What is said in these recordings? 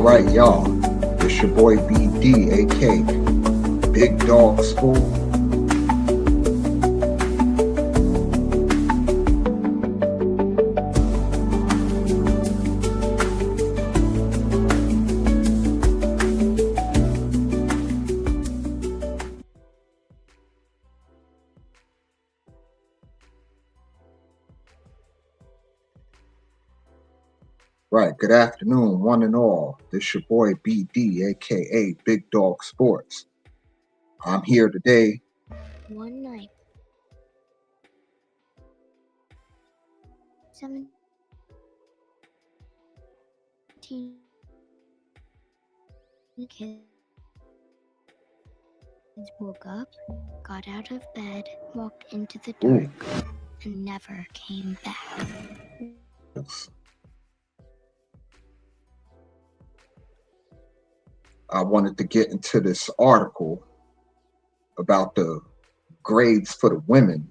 right, y'all. It's your boy BD, aka Big Dog Sport. Right, good afternoon, one and all. This your boy BD, aka Big Dog Sports. I'm here today. One night, 17 kids woke up, got out of bed, walked into the dark, and never came back. I wanted to get into this article about the grades for the women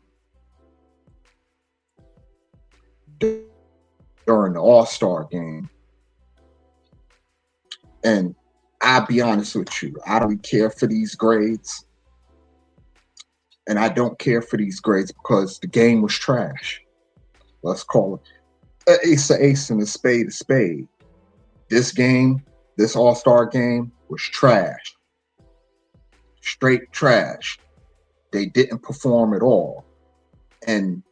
during the All Star Game. And I'll be honest with you, I don't really care for these grades. And I don't care for these grades because the game was trash. Let's call it an ace a ace and a spade. This game, this All Star Game, was trash. Straight trash. They didn't perform at all. And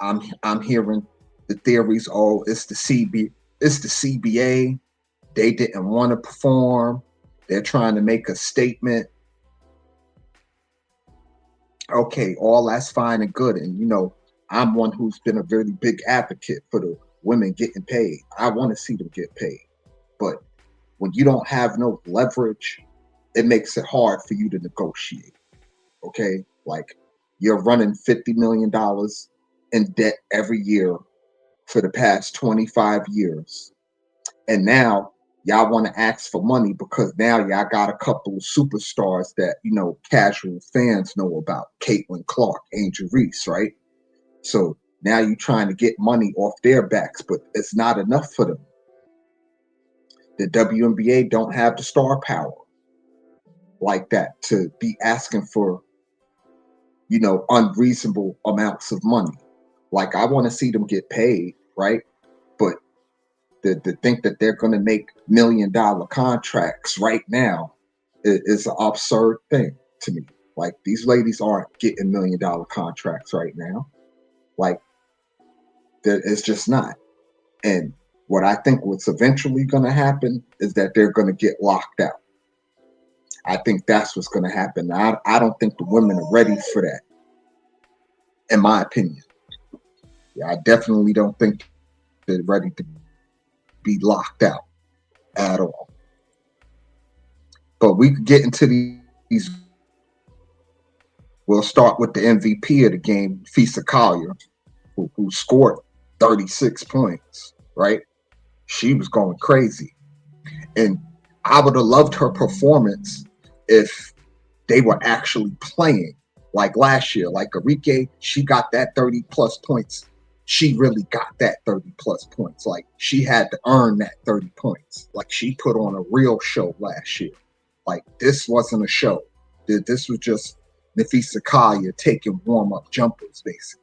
I'm hearing the theories, oh, it's the CBA. They didn't want to perform. They're trying to make a statement. Okay, all that's fine and good. And I'm one who's been a really big advocate for the women getting paid. I want to see them get paid. But when you don't have no leverage, it makes it hard for you to negotiate. Okay? Like you're running $50 million in debt every year for the past 25 years. And now y'all want to ask for money because now y'all got a couple of superstars that, casual fans know about. Caitlin Clark, Angel Reese, right? So now you're trying to get money off their backs, but it's not enough for them. The WNBA don't have the star power like that to be asking for, unreasonable amounts of money. Like I want to see them get paid, right? But to think that they're going to make $1 million contracts right now is an absurd thing to me. Like these ladies aren't getting $1 million contracts right now. Like it's just not. And what I think what's eventually going to happen is that they're going to get locked out. I think that's what's going to happen. I don't think the women are ready for that, in my opinion. Yeah, I definitely don't think they're ready to be locked out at all. But we could get into these. We'll start with the MVP of the game, Fisa Collier, who scored 36 points, right? She was going crazy. And I would have loved her performance if they were actually playing like last year. Like Arike, she got that 30 plus points. She really got that 30 plus points. Like she had to earn that 30 points. Like she put on a real show last year. Like this wasn't a show. This was just Nafisa Collier taking warm-up jumpers, basically.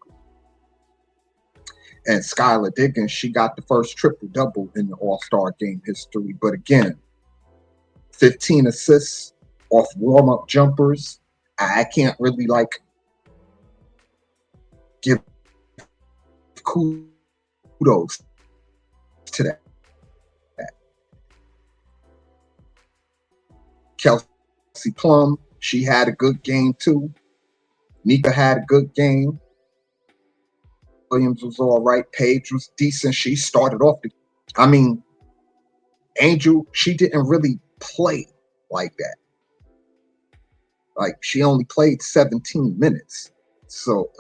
And Skylar Diggins, she got the first triple-double in the All-Star Game history. But again, 15 assists off warm-up jumpers. I can't really give kudos to that. Kelsey Plum, she had a good game too. Nika had a good game. Williams was all right. Paige was decent. She started off Angel, she didn't really play like that. Like she only played 17 minutes. So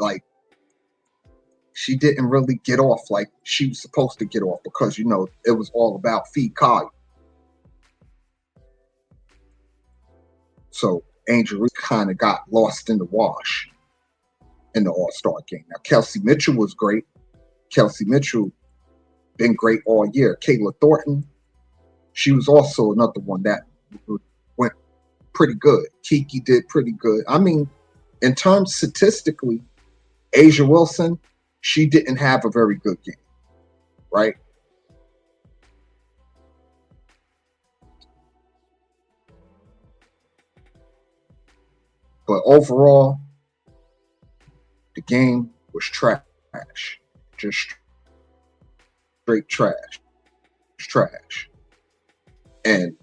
she didn't really get off like she was supposed to get off because, it was all about Fee Collier. So Angel Reese kind of got lost in the wash in the All-Star Game. Now, Kelsey Mitchell was great. Kelsey Mitchell been great all year. Kayla Thornton, She was also another one that went pretty good. Kiki did pretty good. I mean, in terms statistically, Asia Wilson, she didn't have a very good game, right? But overall, the game was trash. Just straight trash. And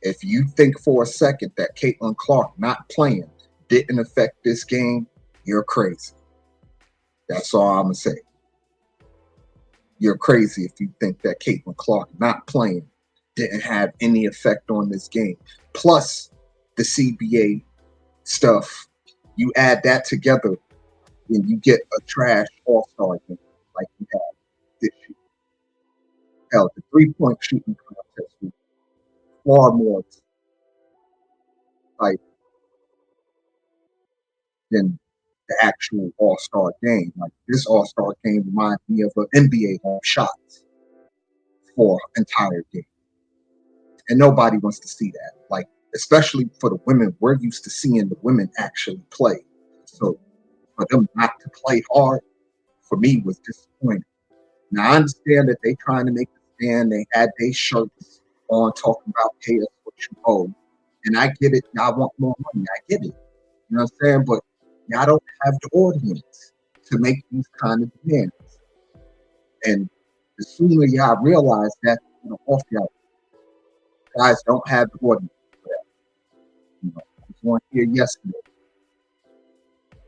if you think for a second that Caitlin Clark not playing didn't affect this game, you're crazy. That's all I'm gonna say. You're crazy if you think that Caitlin Clark not playing didn't have any effect on this game. Plus the CBA stuff, you add that together and you get a trash All-Star game like you have this year. Hell, the 3-point shooting contest was far more exciting than the actual All-Star game. Like this All-Star game reminds me of an NBA home shots for entire game. And nobody wants to see that. Like, especially for the women, we're used to seeing the women actually play. So for them not to play hard, for me, was disappointing. Now I understand that they trying to make a stand. They had their shirts on talking about pay us what you owe. And I get it. Y'all want more money. I get it. You know what I'm saying? But y'all don't have the audience to make these kind of demands. And the sooner y'all realize that, off y'all guys don't have the audience for that. I was on here yesterday.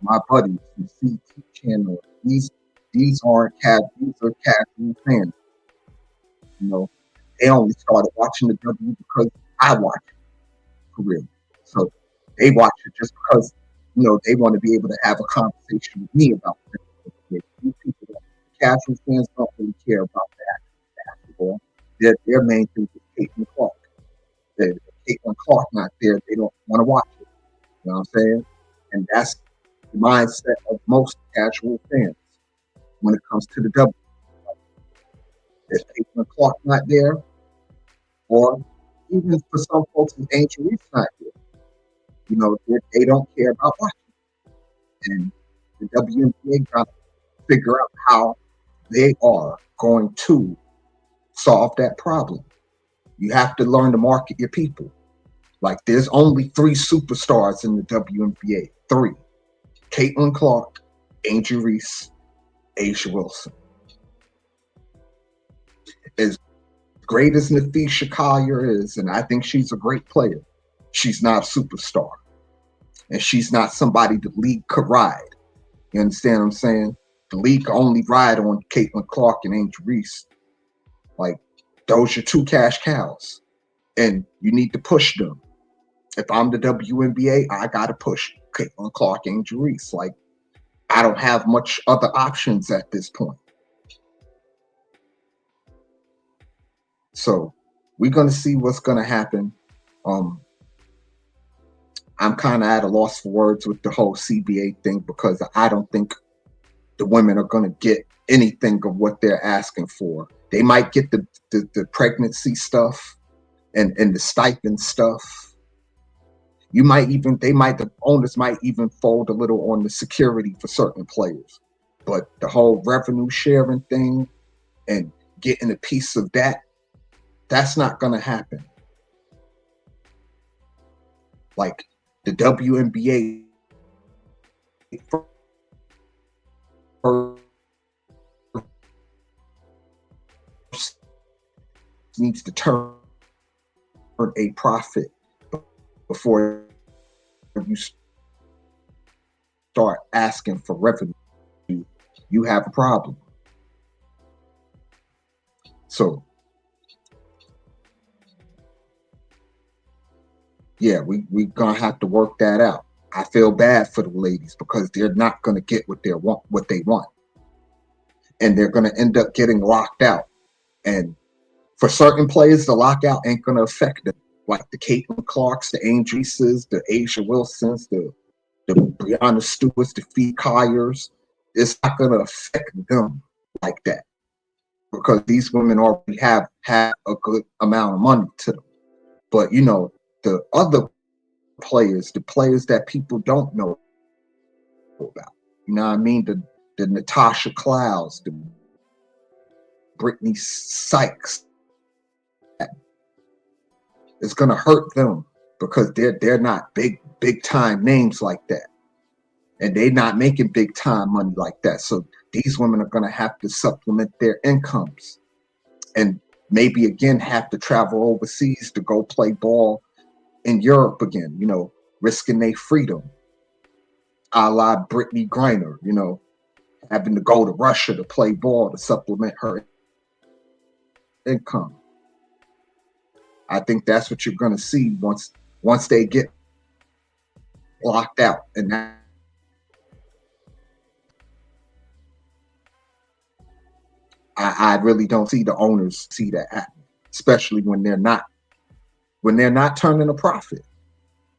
My buddies from CT channel. These are casual fans. They only started watching the W because I watch it for real. So they watch it just because they want to be able to have a conversation with me about it. These people, casual fans, don't really care about that basketball. Their main thing is Caitlin Clark. If Caitlin Clark not there, they don't want to watch it. You know what I'm saying? And that's the mindset of most casual fans when it comes to the W. If Caitlin Clark not there, or even for some folks, if Angel Reese not there, they don't care about watching. And the WNBA got to figure out how they are going to solve that problem. You have to learn to market your people. Like there's only 3 superstars in the WNBA. 3. Caitlin Clark, Angel Reese, Asia Wilson. As great as Nafisha Collier is, and I think she's a great player, she's not a superstar. And she's not somebody the league could ride. You understand what I'm saying? The league can only ride on Caitlin Clark and Angel Reese. Like, those are 2 cash cows. And you need to push them. If I'm the WNBA, I got to push Caitlin Clark, Angel Reese. Like, I don't have much other options at this point. So we're going to see what's going to happen. I'm kind of at a loss for words with the whole CBA thing because I don't think the women are going to get anything of what they're asking for. They might get the pregnancy stuff and the stipend stuff. The owners might even fold a little on the security for certain players. But the whole revenue sharing thing and getting a piece of that's not going to happen. Like the WNBA needs to turn a profit before you start asking for revenue. You have a problem. So yeah, we gonna have to work that out. I feel bad for the ladies because they're not gonna get what they want, and they're gonna end up getting locked out. And for certain players, the lockout ain't gonna affect them, like the Caitlin Clarks, the Angel Reeses, the Asia Wilsons, the Breonna Stewarts, the Fee Colliers. It's not gonna affect them like that. because these women already have a good amount of money to them. But the other players, the players that people don't know about, what I mean, the Natasha Clouds, the Brittany Sykes, it's gonna hurt them because they're not big time names like that, and they're not making big time money like that. So these women are gonna have to supplement their incomes, and maybe again have to travel overseas to go play ball in Europe again, risking their freedom, a la Brittany Griner, having to go to Russia to play ball to supplement her income. I think that's what you're going to see once they get locked out, and I really don't see the owners see that happen, especially when they're not turning a profit.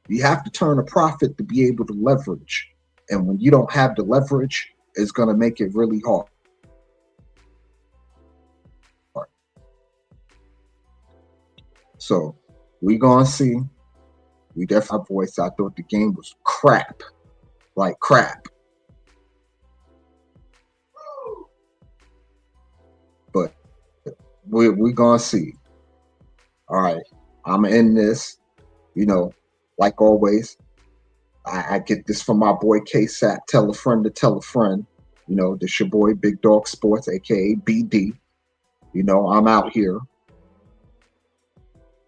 You have to turn a profit to be able to leverage, and when you don't have the leverage, it's going to make it really hard. So we gonna see. We definitely voice. I thought the game was crap, like crap. But we gonna see. All right, I'm in this. Like always, I get this from my boy KSAP. Tell a friend to tell a friend. This your boy Big Dog Sports, aka BD. I'm out here.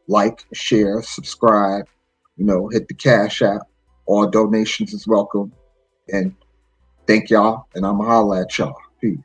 Like, share, subscribe. Hit the Cash App. All donations is welcome. And thank y'all. And I'm going to holler at y'all. Peace.